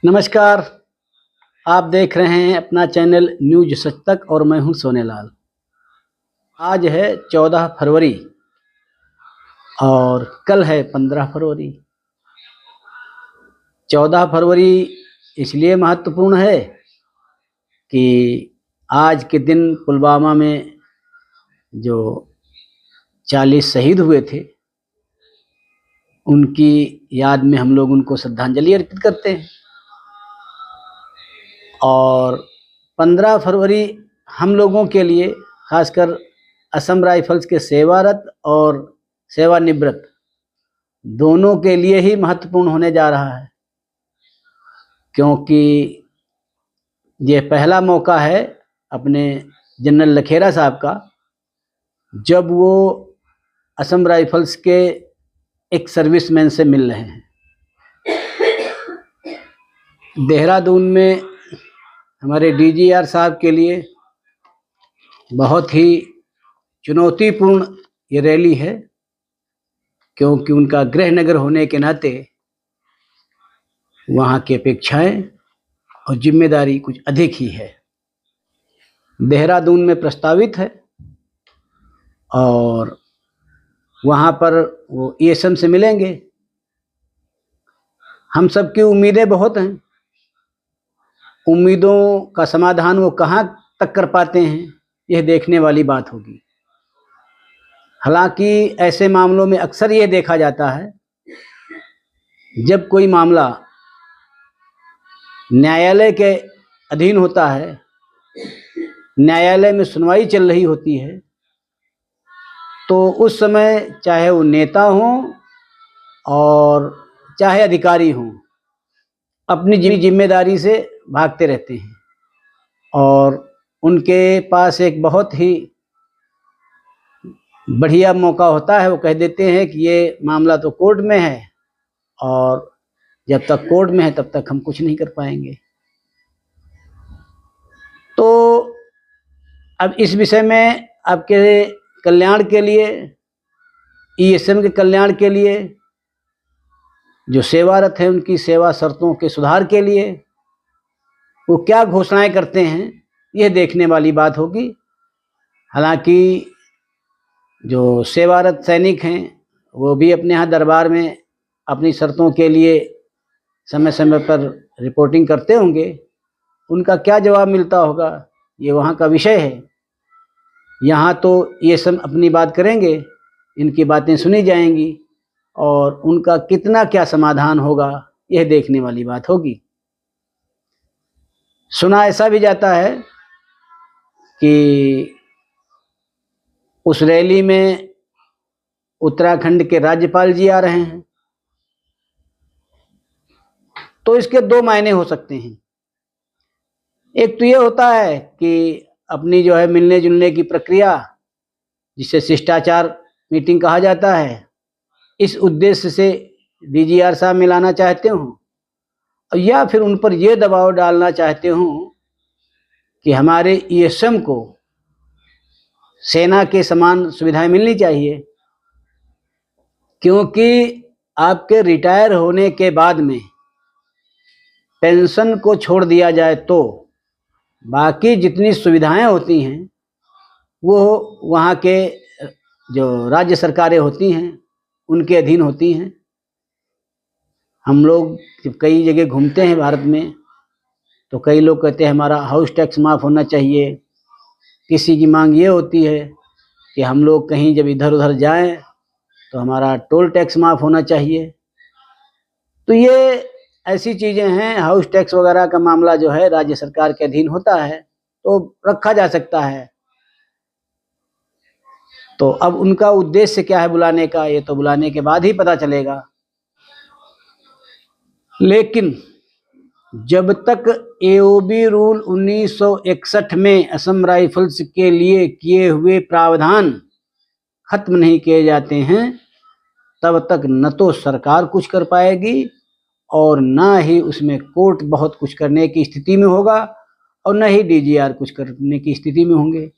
नमस्कार। आप देख रहे हैं अपना चैनल न्यूज सच तक और मैं हूं सोनेलाल। आज है 14 फरवरी और कल है 15 फरवरी। 14 फरवरी इसलिए महत्वपूर्ण है कि आज के दिन पुलवामा में जो 40 शहीद हुए थे उनकी याद में हम लोग उनको श्रद्धांजलि अर्पित करते हैं। और 15 फरवरी हम लोगों के लिए, खासकर असम राइफल्स के सेवारत और सेवानिवृत्त दोनों के लिए ही महत्वपूर्ण होने जा रहा है, क्योंकि ये पहला मौका है अपने जनरल लखेरा साहब का जब वो असम राइफल्स के एक सर्विसमैन से मिल रहे हैं। देहरादून में हमारे डीजीआर साहब के लिए बहुत ही चुनौतीपूर्ण ये रैली है, क्योंकि उनका गृह नगर होने के नाते वहाँ की अपेक्षाएं और जिम्मेदारी कुछ अधिक ही है। देहरादून में प्रस्तावित है और वहाँ पर वो ईएसएम से मिलेंगे। हम सबकी उम्मीदें बहुत हैं, उम्मीदों का समाधान वो कहाँ तक कर पाते हैं यह देखने वाली बात होगी। हालांकि ऐसे मामलों में अक्सर यह देखा जाता है, जब कोई मामला न्यायालय के अधीन होता है, न्यायालय में सुनवाई चल रही होती है, तो उस समय चाहे वो नेता हों और चाहे अधिकारी हों, अपनी जिम्मेदारी से भागते रहते हैं और उनके पास एक बहुत ही बढ़िया मौका होता है। वो कह देते हैं कि ये मामला तो कोर्ट में है और जब तक कोर्ट में है तब तक हम कुछ नहीं कर पाएंगे। तो अब इस विषय में आपके कल्याण के लिए, ईएसएम के कल्याण के लिए, जो सेवारत हैं उनकी सेवा शर्तों के सुधार के लिए वो क्या घोषणाएं करते हैं यह देखने वाली बात होगी। हालांकि जो सेवारत सैनिक हैं वो भी अपने यहाँ दरबार में अपनी शर्तों के लिए समय समय पर रिपोर्टिंग करते होंगे। उनका क्या जवाब मिलता होगा ये वहाँ का विषय है। यहाँ तो ये सब अपनी बात करेंगे, इनकी बातें सुनी जाएंगी और उनका कितना क्या समाधान होगा यह देखने वाली बात होगी। सुना ऐसा भी जाता है कि उस रैली में उत्तराखंड के राज्यपाल जी आ रहे हैं, तो इसके दो मायने हो सकते हैं। एक तो ये होता है कि अपनी जो है मिलने जुलने की प्रक्रिया, जिसे शिष्टाचार मीटिंग कहा जाता है, इस उद्देश्य से डीजीआर साहब मिलाना चाहते हों, या फिर उन पर यह दबाव डालना चाहते हों कि हमारे ईएसएम को सेना के समान सुविधाएं मिलनी चाहिए, क्योंकि आपके रिटायर होने के बाद में पेंशन को छोड़ दिया जाए तो बाकी जितनी सुविधाएं होती हैं वो वहाँ के जो राज्य सरकारें होती हैं उनके अधीन होती हैं। हम लोग जब कई जगह घूमते हैं भारत में तो कई लोग कहते हैं हमारा हाउस टैक्स माफ़ होना चाहिए। किसी की मांग ये होती है कि हम लोग कहीं जब इधर उधर जाएं तो हमारा टोल टैक्स माफ़ होना चाहिए। तो ये ऐसी चीज़ें हैं, हाउस टैक्स वगैरह का मामला जो है राज्य सरकार के अधीन होता है तो रखा जा सकता है। तो अब उनका उद्देश्य क्या है बुलाने का, ये तो बुलाने के बाद ही पता चलेगा। लेकिन जब तक एओबी रूल 1961 में असम राइफल्स के लिए किए हुए प्रावधान खत्म नहीं किए जाते हैं तब तक न तो सरकार कुछ कर पाएगी और न ही उसमें कोर्ट बहुत कुछ करने की स्थिति में होगा और न ही डीजीआर कुछ करने की स्थिति में होंगे।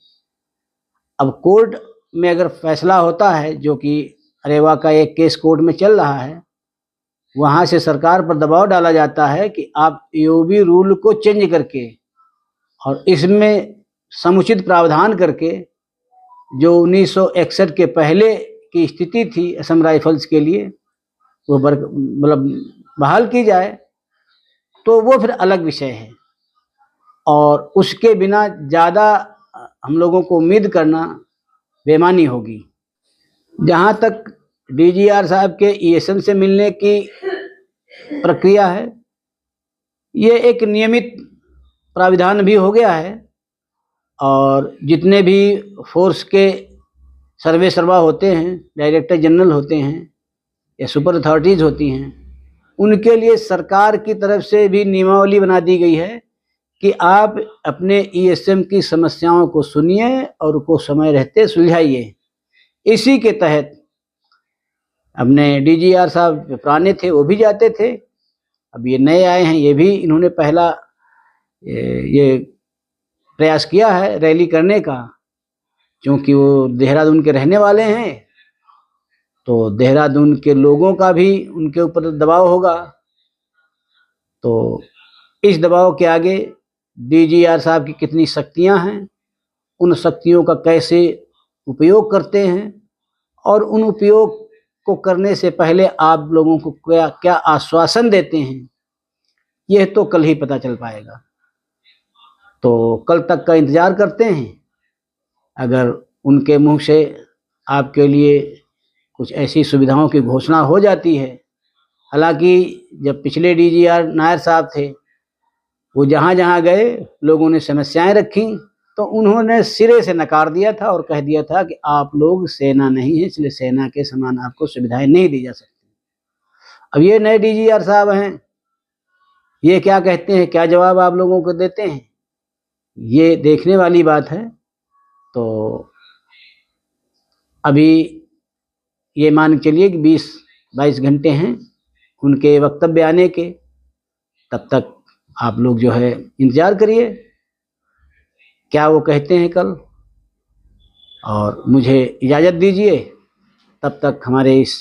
अब कोर्ट में अगर फैसला होता है, जो कि अरेवा का एक केस कोर्ट में चल रहा है, वहाँ से सरकार पर दबाव डाला जाता है कि आप ईओबी रूल को चेंज करके और इसमें समुचित प्रावधान करके जो 1961 के पहले की स्थिति थी असम राइफल्स के लिए वो मतलब बहाल की जाए, तो वो फिर अलग विषय है। और उसके बिना ज़्यादा हम लोगों को उम्मीद करना बेमानी होगी। जहाँ तक डीजीआर साहब के ईएसएम से मिलने की प्रक्रिया है, ये एक नियमित प्राविधान भी हो गया है और जितने भी फोर्स के सर्वे सर्वा होते हैं, डायरेक्टर जनरल होते हैं या सुपर अथॉरिटीज़ होती हैं, उनके लिए सरकार की तरफ से भी नियमावली बना दी गई है कि आप अपने ईएसएम की समस्याओं को सुनिए और उनको समय रहते सुलझाइए। इसी के तहत अपने डीजीआर साहब पुराने थे वो भी जाते थे, अब ये नए आए हैं, ये भी इन्होंने पहला ये प्रयास किया है रैली करने का। क्योंकि वो देहरादून के रहने वाले हैं तो देहरादून के लोगों का भी उनके ऊपर दबाव होगा। तो इस दबाव के आगे डीजीआर साहब की कितनी शक्तियां हैं, उन शक्तियों का कैसे उपयोग करते हैं और उन उपयोग को करने से पहले आप लोगों को क्या क्या आश्वासन देते हैं, यह तो कल ही पता चल पाएगा। तो कल तक का इंतज़ार करते हैं। अगर उनके मुंह से आपके लिए कुछ ऐसी सुविधाओं की घोषणा हो जाती है, हालांकि जब पिछले डीजीआर नायर साहब थे वो जहाँ जहाँ गए लोगों ने समस्याएं रखी तो उन्होंने सिरे से नकार दिया था और कह दिया था कि आप लोग सेना नहीं है, इसलिए सेना के समान आपको सुविधाएं नहीं दी जा सकती। अब ये नए डीजीआर साहब हैं, ये क्या कहते हैं, क्या जवाब आप लोगों को देते हैं, ये देखने वाली बात है। तो अभी ये मान के चलिए कि 20-22 घंटे हैं उनके वक्तव्य आने के, तब तक आप लोग जो है इंतज़ार करिए क्या वो कहते हैं कल, और मुझे इजाज़त दीजिए। तब तक हमारे इस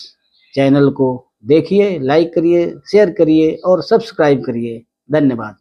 चैनल को देखिए, लाइक करिए, शेयर करिए और सब्सक्राइब करिए। धन्यवाद।